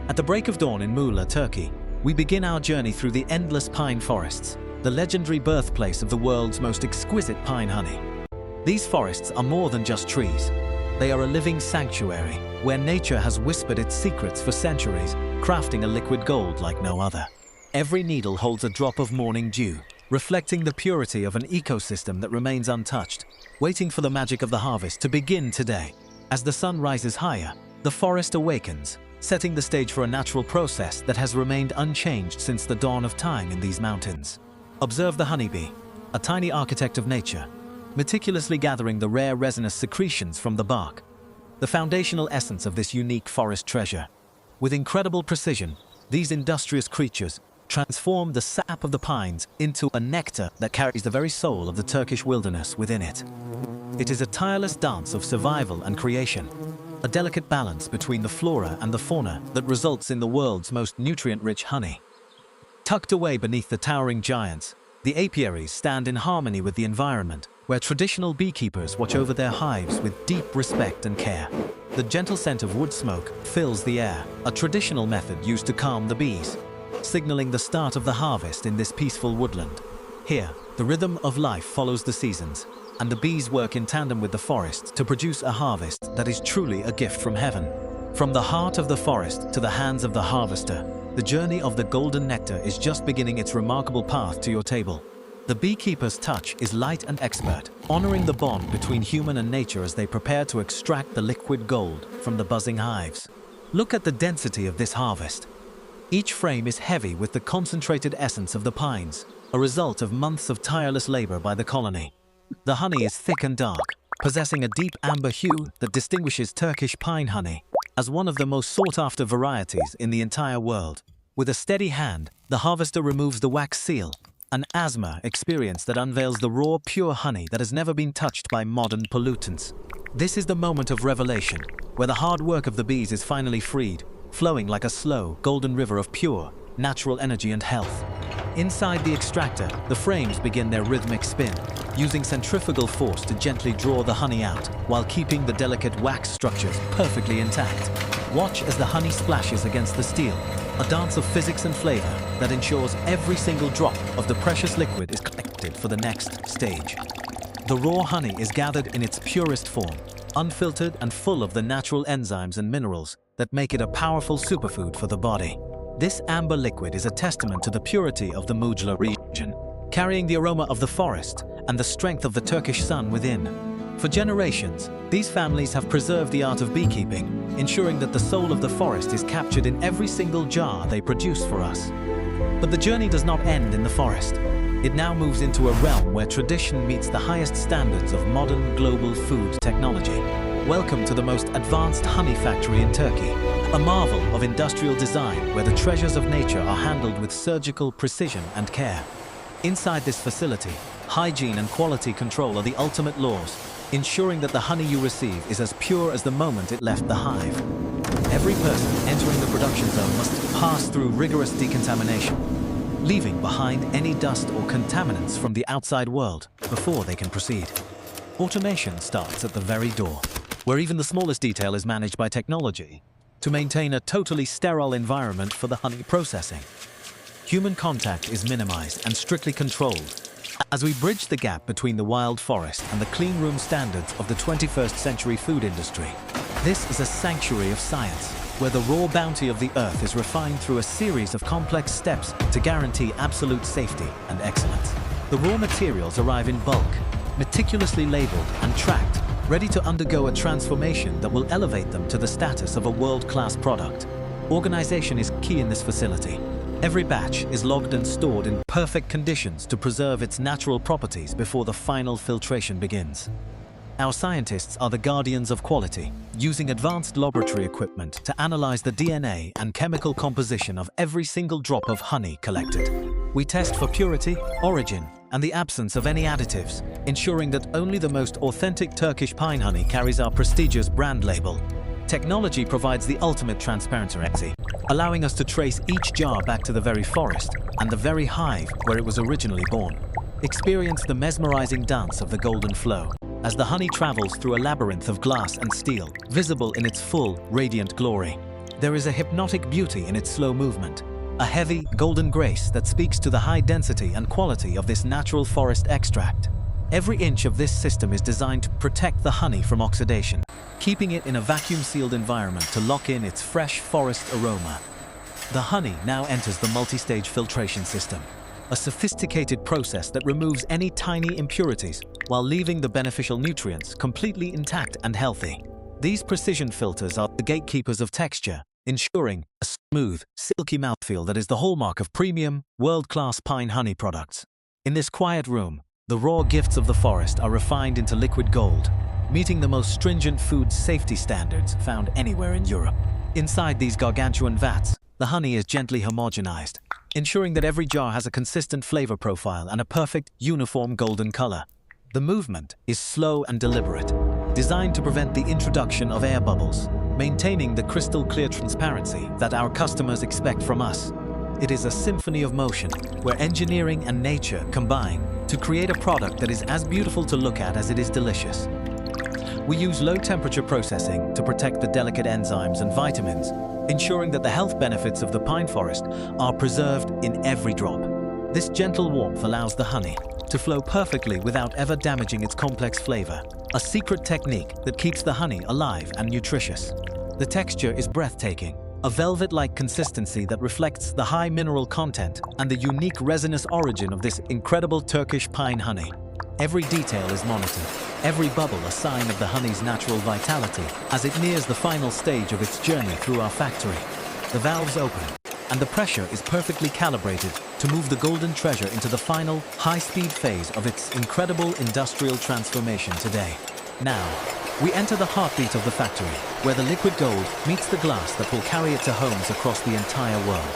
At the break of dawn in Muğla, Turkey, we begin our journey through the endless pine forests, the legendary birthplace of the world's most exquisite pine honey. These forests are more than just trees. They are a living sanctuary where nature has whispered its secrets for centuries, crafting a liquid gold like no other. Every needle holds a drop of morning dew, reflecting the purity of an ecosystem that remains untouched, waiting for the magic of the harvest to begin today. As the sun rises higher, the forest awakens, setting the stage for a natural process that has remained unchanged since the dawn of time in these mountains. Observe the honeybee, a tiny architect of nature, meticulously gathering the rare resinous secretions from the bark, the foundational essence of this unique forest treasure. With incredible precision, these industrious creatures transform the sap of the pines into a nectar that carries the very soul of the Turkish wilderness within it. It is a tireless dance of survival and creation, a delicate balance between the flora and the fauna that results in the world's most nutrient-rich honey. Tucked away beneath the towering giants, the apiaries stand in harmony with the environment, where traditional beekeepers watch over their hives with deep respect and care. The gentle scent of wood smoke fills the air, a traditional method used to calm the bees, signaling the start of the harvest in this peaceful woodland. Here, the rhythm of life follows the seasons, and the bees work in tandem with the forest to produce a harvest that is truly a gift from heaven. From the heart of the forest to the hands of the harvester, the journey of the golden nectar is just beginning its remarkable path to your table. The beekeeper's touch is light and expert, honoring the bond between human and nature as they prepare to extract the liquid gold from the buzzing hives. Look at the density of this harvest. Each frame is heavy with the concentrated essence of the pines, a result of months of tireless labor by the colony. The honey is thick and dark, possessing a deep amber hue that distinguishes Turkish pine honey as one of the most sought-after varieties in the entire world. With a steady hand, the harvester removes the wax seal, an asthma experience that unveils the raw, pure honey that has never been touched by modern pollutants. This is the moment of revelation, where the hard work of the bees is finally freed, flowing like a slow, golden river of pure, natural energy and health. Inside the extractor, the frames begin their rhythmic spin, using centrifugal force to gently draw the honey out, while keeping the delicate wax structures perfectly intact. Watch as the honey splashes against the steel, a dance of physics and flavor that ensures every single drop of the precious liquid is collected for the next stage. The raw honey is gathered in its purest form, unfiltered and full of the natural enzymes and minerals that make it a powerful superfood for the body. This amber liquid is a testament to the purity of the Muğla region, carrying the aroma of the forest and the strength of the Turkish sun within. For generations, these families have preserved the art of beekeeping, ensuring that the soul of the forest is captured in every single jar they produce for us. But the journey does not end in the forest. It now moves into a realm where tradition meets the highest standards of modern global food technology. Welcome to the most advanced honey factory in Turkey, a marvel of industrial design where the treasures of nature are handled with surgical precision and care. Inside this facility, hygiene and quality control are the ultimate laws, ensuring that the honey you receive is as pure as the moment it left the hive. Every person entering the production zone must pass through rigorous decontamination, leaving behind any dust or contaminants from the outside world before they can proceed. Automation starts at the very door, where even the smallest detail is managed by technology to maintain a totally sterile environment for the honey processing. Human contact is minimized and strictly controlled as we bridge the gap between the wild forest and the clean room standards of the 21st century food industry. This is a sanctuary of science, where the raw bounty of the earth is refined through a series of complex steps to guarantee absolute safety and excellence. The raw materials arrive in bulk, meticulously labeled and tracked, ready to undergo a transformation that will elevate them to the status of a world-class product. Organization is key in this facility. Every batch is logged and stored in perfect conditions to preserve its natural properties before the final filtration begins. Our scientists are the guardians of quality, using advanced laboratory equipment to analyze the DNA and chemical composition of every single drop of honey collected. We test for purity, origin, and the absence of any additives, ensuring that only the most authentic Turkish pine honey carries our prestigious brand label. Technology provides the ultimate transparency, allowing us to trace each jar back to the very forest and the very hive where it was originally born. Experience the mesmerizing dance of the golden flow as the honey travels through a labyrinth of glass and steel, visible in its full, radiant glory. There is a hypnotic beauty in its slow movement, a heavy, golden grace that speaks to the high density and quality of this natural forest extract. Every inch of this system is designed to protect the honey from oxidation, keeping it in a vacuum-sealed environment to lock in its fresh forest aroma. The honey now enters the multi-stage filtration system, a sophisticated process that removes any tiny impurities while leaving the beneficial nutrients completely intact and healthy. These precision filters are the gatekeepers of texture, ensuring a smooth, silky mouthfeel that is the hallmark of premium, world-class pine honey products. In this quiet room, the raw gifts of the forest are refined into liquid gold, meeting the most stringent food safety standards found anywhere in Europe. Inside these gargantuan vats, the honey is gently homogenized, ensuring that every jar has a consistent flavor profile and a perfect, uniform golden color. The movement is slow and deliberate, designed to prevent the introduction of air bubbles, maintaining the crystal-clear transparency that our customers expect from us. It is a symphony of motion, where engineering and nature combine to create a product that is as beautiful to look at as it is delicious. We use low-temperature processing to protect the delicate enzymes and vitamins, ensuring that the health benefits of the pine forest are preserved in every drop. This gentle warmth allows the honey to flow perfectly without ever damaging its complex flavor, a secret technique that keeps the honey alive and nutritious. The texture is breathtaking, a velvet-like consistency that reflects the high mineral content and the unique resinous origin of this incredible Turkish pine honey. Every detail is monitored, every bubble a sign of the honey's natural vitality as it nears the final stage of its journey through our factory. The valves open, and the pressure is perfectly calibrated to move the golden treasure into the final, high-speed phase of its incredible industrial transformation today. Now, we enter the heartbeat of the factory, where the liquid gold meets the glass that will carry it to homes across the entire world.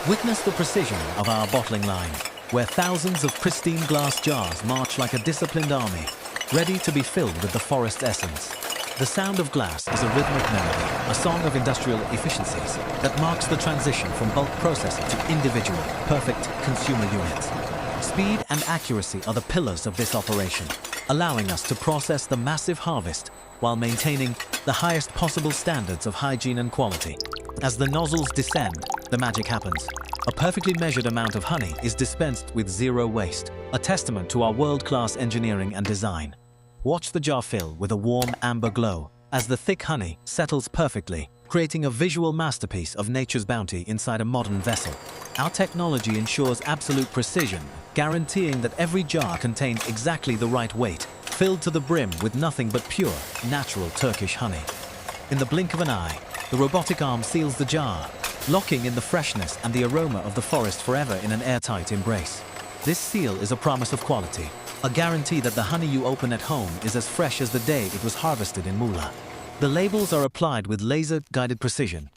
Witness the precision of our bottling line, where thousands of pristine glass jars march like a disciplined army, ready to be filled with the forest's essence. The sound of glass is a rhythmic melody, a song of industrial efficiencies that marks the transition from bulk processing to individual, perfect consumer units. Speed and accuracy are the pillars of this operation, allowing us to process the massive harvest while maintaining the highest possible standards of hygiene and quality. As the nozzles descend, the magic happens. A perfectly measured amount of honey is dispensed with zero waste, a testament to our world-class engineering and design. Watch the jar fill with a warm amber glow as the thick honey settles perfectly, creating a visual masterpiece of nature's bounty inside a modern vessel. Our technology ensures absolute precision, guaranteeing that every jar contains exactly the right weight, filled to the brim with nothing but pure, natural Turkish honey. In the blink of an eye, the robotic arm seals the jar, locking in the freshness and the aroma of the forest forever in an airtight embrace. This seal is a promise of quality, a guarantee that the honey you open at home is as fresh as the day it was harvested in Muğla. The labels are applied with laser-guided precision,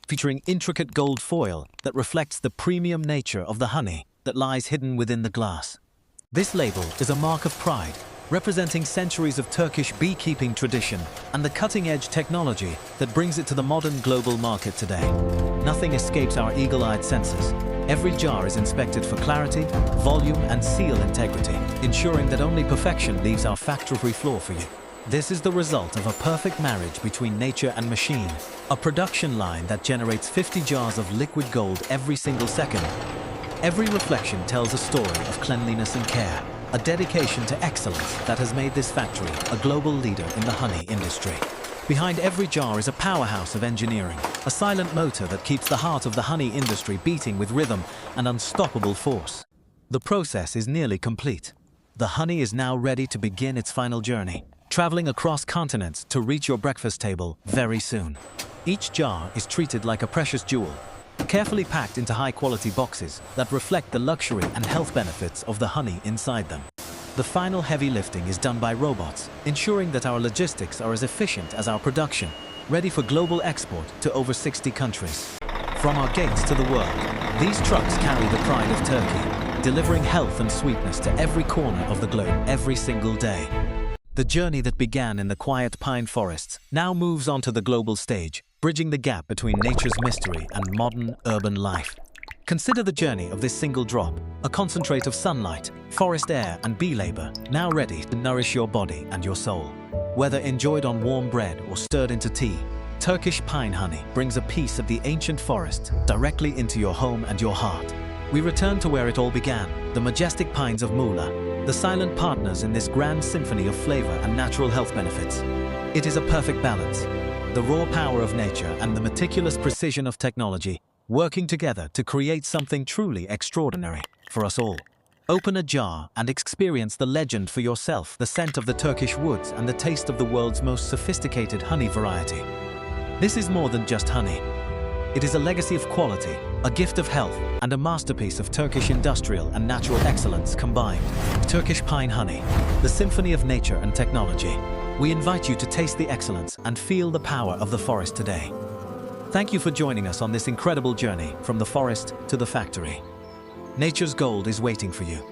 featuring intricate gold foil that reflects the premium nature of the honey that lies hidden within the glass. This label is a mark of pride, representing centuries of Turkish beekeeping tradition and the cutting-edge technology that brings it to the modern global market today. Nothing escapes our eagle-eyed senses. Every jar is inspected for clarity, volume, and seal integrity, ensuring that only perfection leaves our factory floor for you. This is the result of a perfect marriage between nature and machine, a production line that generates 50 jars of liquid gold every single second. Every reflection tells a story of cleanliness and care, a dedication to excellence that has made this factory a global leader in the honey industry. Behind every jar is a powerhouse of engineering, a silent motor that keeps the heart of the honey industry beating with rhythm and unstoppable force. The process is nearly complete. The honey is now ready to begin its final journey, traveling across continents to reach your breakfast table very soon. Each jar is treated like a precious jewel, carefully packed into high-quality boxes that reflect the luxury and health benefits of the honey inside them. The final heavy lifting is done by robots, ensuring that our logistics are as efficient as our production, ready for global export to over 60 countries. From our gates to the world, these trucks carry the pride of Turkey, delivering health and sweetness to every corner of the globe every single day. The journey that began in the quiet pine forests now moves onto the global stage, bridging the gap between nature's mystery and modern urban life. Consider the journey of this single drop, a concentrate of sunlight, forest air, and bee labor, now ready to nourish your body and your soul. Whether enjoyed on warm bread or stirred into tea, Turkish pine honey brings a piece of the ancient forest directly into your home and your heart. We return to where it all began, the majestic pines of Muğla, the silent partners in this grand symphony of flavor and natural health benefits. It is a perfect balance, the raw power of nature and the meticulous precision of technology, working together to create something truly extraordinary for us all. Open a jar and experience the legend for yourself, the scent of the Turkish woods and the taste of the world's most sophisticated honey variety. This is more than just honey. It is a legacy of quality, a gift of health, and a masterpiece of Turkish industrial and natural excellence combined. Turkish pine honey, the symphony of nature and technology. We invite you to taste the excellence and feel the power of the forest today. Thank you for joining us on this incredible journey from the forest to the factory. Nature's gold is waiting for you.